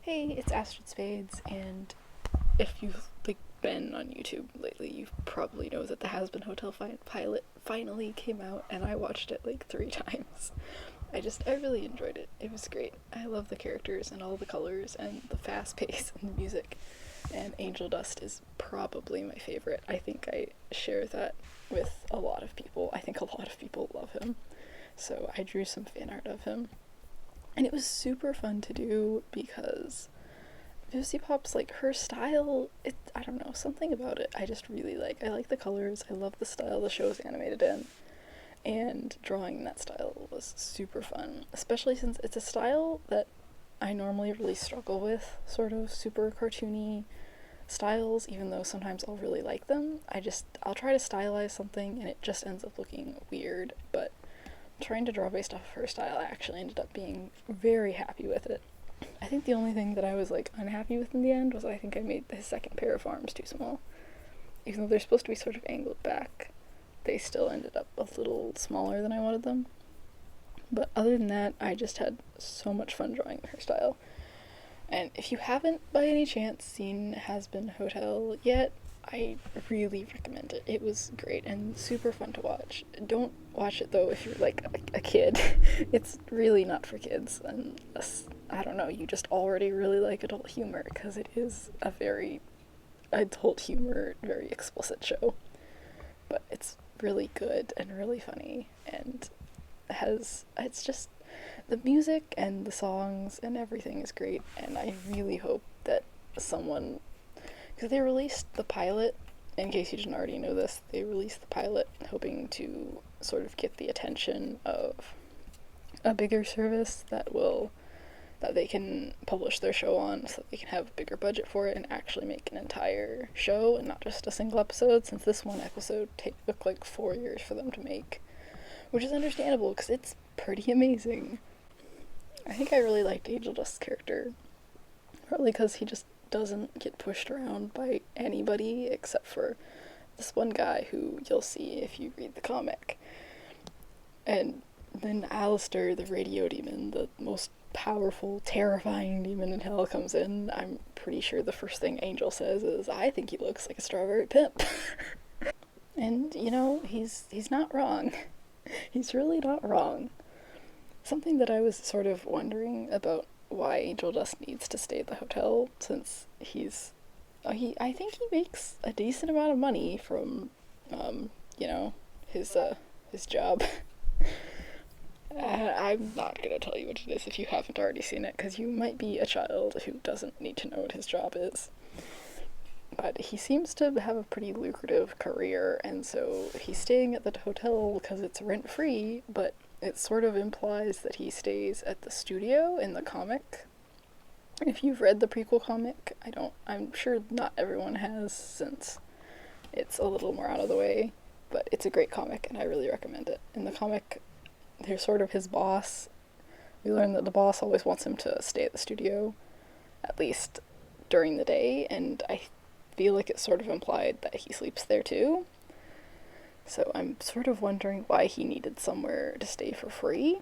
Hey, it's Astrid Spades, and if you've been on YouTube lately, you probably know that the Hazbin Hotel pilot finally came out, and I watched it like 3 times. I really enjoyed it. It was great. I love the characters and all the colors and the fast pace and the music. And Angel Dust is probably my favorite. I think I share that with a lot of people. I think a lot of people love him. So I drew some fan art of him. And it was super fun to do because vivziepop's her style, I don't know, something about it I just really like. I like the colors, I love the style the show is animated in, and drawing in that style was super fun, especially since it's a style that I normally really struggle with, sort of super cartoony styles, even though sometimes I'll really like them. I'll try to stylize something and it just ends up looking weird, but trying to draw based off of her style, I actually ended up being very happy with it. I think the only thing that I was unhappy with in the end was I think I made his second pair of arms too small. Even though they're supposed to be sort of angled back, they still ended up a little smaller than I wanted them. But other than that, I just had so much fun drawing her style. And if you haven't by any chance seen Hazbin Hotel yet, I really recommend it. It was great and super fun to watch. Don't watch it though if you're a kid. It's really not for kids unless, I don't know, you just already really like adult humor, because it is a very adult humor, very explicit show. But it's really good and really funny, and it's just, the music and the songs and everything is great, and I really hope that someone, because they released the pilot, in case you didn't already know this, they released the pilot hoping to sort of get the attention of a bigger service that they can publish their show on, so they can have a bigger budget for it and actually make an entire show and not just a single episode, since this one episode took 4 years for them to make, which is understandable because it's pretty amazing. I think I really liked Angel Dust's character, partly because he just doesn't get pushed around by anybody except for this one guy who you'll see if you read the comic. And then Alistair, the radio demon, the most powerful, terrifying demon in hell, comes in. I'm pretty sure the first thing Angel says is, "I think he looks like a strawberry pimp." And, he's not wrong. He's really not wrong. Something that I was sort of wondering about why Angel Dust needs to stay at the hotel, since I think he makes a decent amount of money from, his job. I'm not gonna tell you what it is if you haven't already seen it, because you might be a child who doesn't need to know what his job is. But he seems to have a pretty lucrative career, and so he's staying at the hotel because it's rent-free, but it sort of implies that he stays at the studio in the comic. If you've read the prequel comic, I'm sure not everyone has, since it's a little more out of the way, but it's a great comic and I really recommend it. In the comic, they're sort of his boss. We learn that the boss always wants him to stay at the studio, at least during the day, and I feel like it's sort of implied that he sleeps there too. So I'm sort of wondering why he needed somewhere to stay for free.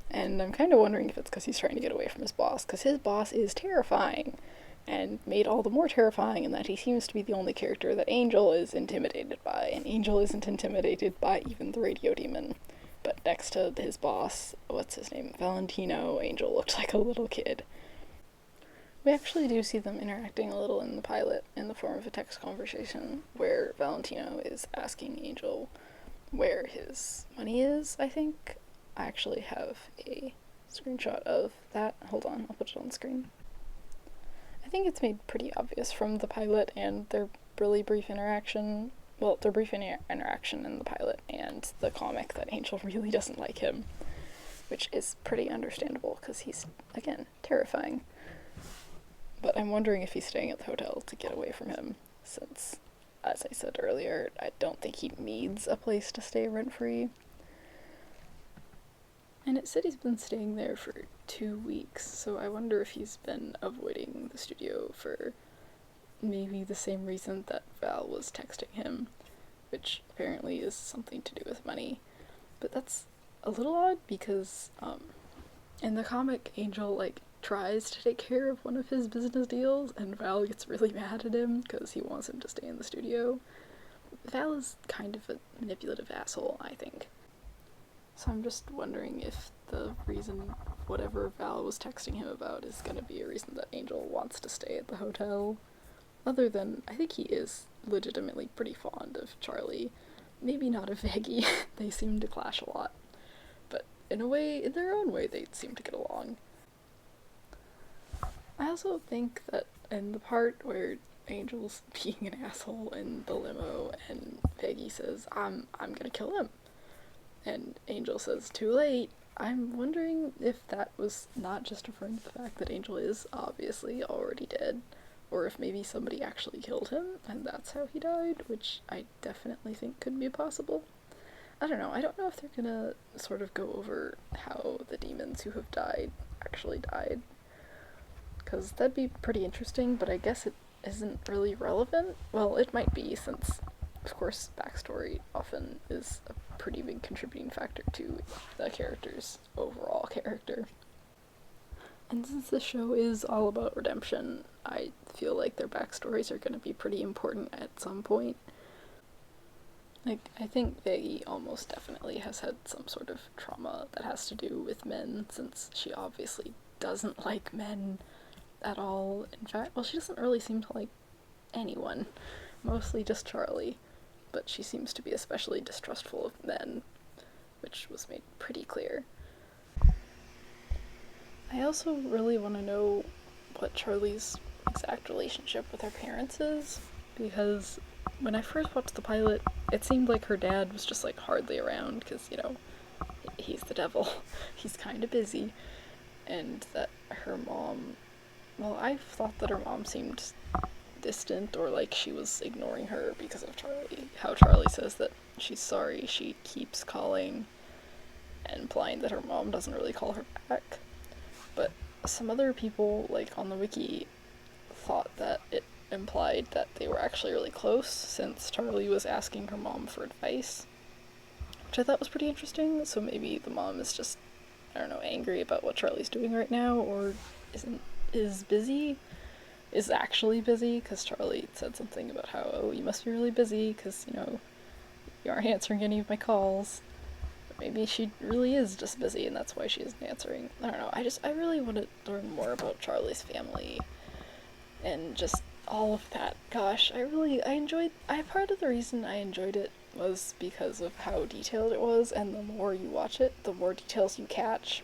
And I'm kind of wondering if it's because he's trying to get away from his boss, because his boss is terrifying, and made all the more terrifying in that he seems to be the only character that Angel is intimidated by, and Angel isn't intimidated by even the radio demon. But next to his boss, what's his name, Valentino, Angel looked like a little kid. We actually do see them interacting a little in the pilot in the form of a text conversation where Valentino is asking Angel where his money is, I think. I actually have a screenshot of that. Hold on, I'll put it on the screen. I think it's made pretty obvious from the pilot and their really brief interaction. Well, their brief interaction in the pilot and the comic, that Angel really doesn't like him, which is pretty understandable because he's, again, terrifying. But I'm wondering if he's staying at the hotel to get away from him, since, as I said earlier, I don't think he needs a place to stay rent-free. And it said he's been staying there for 2 weeks, so I wonder if he's been avoiding the studio for maybe the same reason that Val was texting him, which apparently is something to do with money. But that's a little odd because, in the comic, Angel, tries to take care of one of his business deals, and Val gets really mad at him because he wants him to stay in the studio. Val is kind of a manipulative asshole, I think. So I'm just wondering if the reason whatever Val was texting him about is gonna be a reason that Angel wants to stay at the hotel. Other than, I think he is legitimately pretty fond of Charlie. Maybe not of Veggie, they seem to clash a lot. But in a way, in their own way, they seem to get along. I also think that in the part where Angel's being an asshole in the limo and Veggie says, I'm gonna kill him. And Angel says, too late. I'm wondering if that was not just referring to the fact that Angel is obviously already dead, or if maybe somebody actually killed him and that's how he died, which I definitely think could be possible. I don't know. I don't know if they're gonna sort of go over how the demons who have died actually died, because that'd be pretty interesting, but I guess it isn't really relevant. Well, it might be, since of course backstory often is a pretty big contributing factor to the character's overall character. And since the show is all about redemption, I feel like their backstories are going to be pretty important at some point. Like, I think Veggie almost definitely has had some sort of trauma that has to do with men, since she obviously doesn't like men at all. In fact, well, she doesn't really seem to like anyone, mostly just Charlie, but she seems to be especially distrustful of men, which was made pretty clear. I also really want to know what Charlie's exact relationship with her parents is, because when I first watched the pilot, it seemed like her dad was just like hardly around, because, you know, he's the devil. He's kind of busy. And that her mom, well, I thought that her mom seemed distant, or like she was ignoring her because of Charlie. How Charlie says that she's sorry she keeps calling, and implying that her mom doesn't really call her back. But some other people, like on the wiki, thought that it implied that they were actually really close, since Charlie was asking her mom for advice, which I thought was pretty interesting. So maybe the mom is just, I don't know, angry about what Charlie's doing right now, or is actually busy, because Charlie said something about how, oh, you must be really busy because, you know, you aren't answering any of my calls. But maybe she really is just busy and that's why she isn't answering. I don't know, I really want to learn more about Charlie's family and just all of that. Gosh, part of the reason I enjoyed it was because of how detailed it was, and the more you watch it, the more details you catch.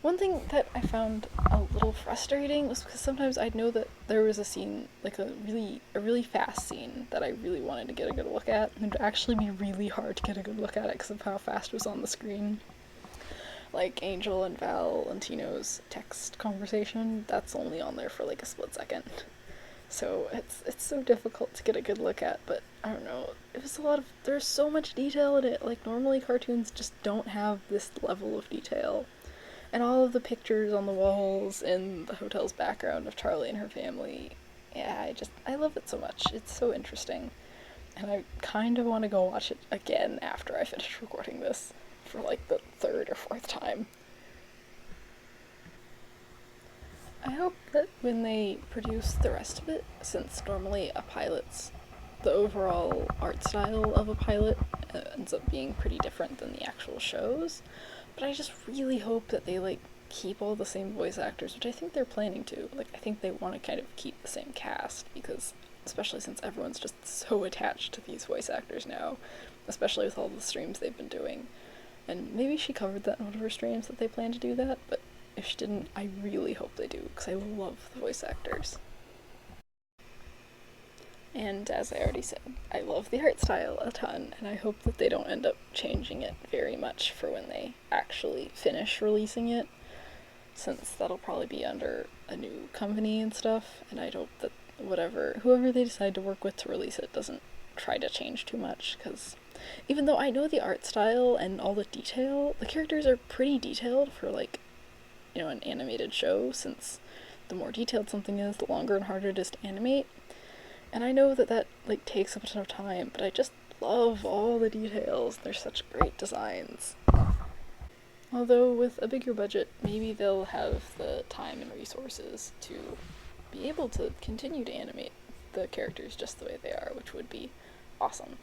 One thing that I found a little frustrating was because sometimes I'd know that there was a scene, like a really fast scene that I really wanted to get a good look at, and it would actually be really hard to get a good look at it because of how fast it was on the screen. Like Angel and Valentino's text conversation, that's only on there for like a split second. So it's so difficult to get a good look at, but I don't know, there's so much detail in it. Like, normally cartoons just don't have this level of detail. And all of the pictures on the walls in the hotel's background of Charlie and her family, yeah, I love it so much. It's so interesting. And I kind of want to go watch it again after I finish recording this, for like the third or fourth time. I hope that when they produce the rest of it, since normally the overall art style of a pilot ends up being pretty different than the actual shows, but I just really hope that they, like, keep all the same voice actors, which I think they're planning to. Like, I think they want to kind of keep the same cast, because, especially since everyone's just so attached to these voice actors now, especially with all the streams they've been doing. And maybe she covered that in one of her streams, that they plan to do that, but if she didn't, I really hope they do, because I love the voice actors. And as I already said, I love the art style a ton, and I hope that they don't end up changing it very much for when they actually finish releasing it, since that'll probably be under a new company and stuff, and I hope that whoever they decide to work with to release it doesn't try to change too much, because even though I know the art style and all the detail, the characters are pretty detailed for, like, you know, an animated show, since the more detailed something is, the longer and harder it is to animate. And I know that like takes up a ton of time, but I just love all the details. They're such great designs. Although with a bigger budget, maybe they'll have the time and resources to be able to continue to animate the characters just the way they are, which would be awesome.